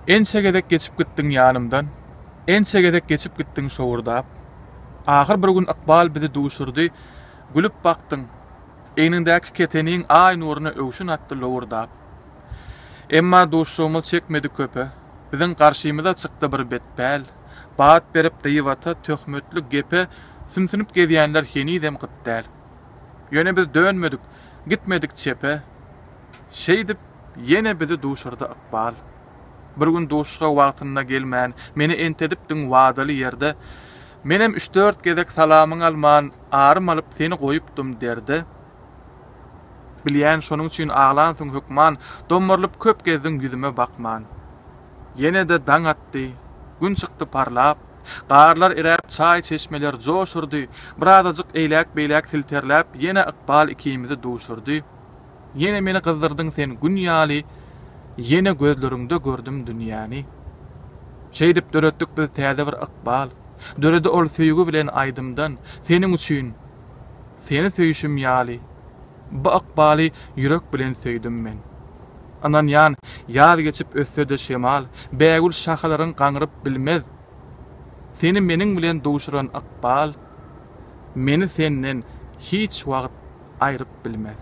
Ense gedek geçip gittiň ýanymdan, ense gedek geçip gittiň şowurdap. Ahir bir gün Akbal bizi duşurdy, gülüp bakdyň. Eýnindäki keteniň ay nuruny öwşün atdy lowurdap. Emma duşşumy çekmedi köpe. Biziň garşymyza çykdy bir betbäl. Baat berip dyýwata töhmetli gepe sümsünüp gezýänler henidem gytdäl. Ýöne biz dönmedik, gitmedik çepe. Şeýdip ýene bizi duşurdy Akbal. Bir gün duşga wagtyna gelmän, meni entedipdiň wadaly ýerde. Menem 3-4 gezek salamyň alman, arym alyp seni goýupdym derdi. Bilýän şonuň üçin aglansyň hukman, dommarlyp köp gezdiň ýüzüme bakman. Ýene de daň atdy, gün çykdy parlap, garlar eräp çay çeşmeler joşurdy, biradadyk eýlek-beýlek silterläp, ýene Akbal ikimizi duşurdy. Ýene meni gyzdyrdyň sen gün ýaly, ýene gözleriňde gördüm dünýäni. Şeýdip döretdik biz täze bir Akbal. Döredi ol söýgü bilen aýdymdan, seniň üçin, seni söýüşüm ýaly. Bu Akbaly ýürek bilen söýdüm men. Anan ýan, ýar geçip össede şemal, bägül şahalaryň gaňryp bilmez. Seni meniň bilen duşuran Akbal, meni senden hiç wagt aýryp bilmez.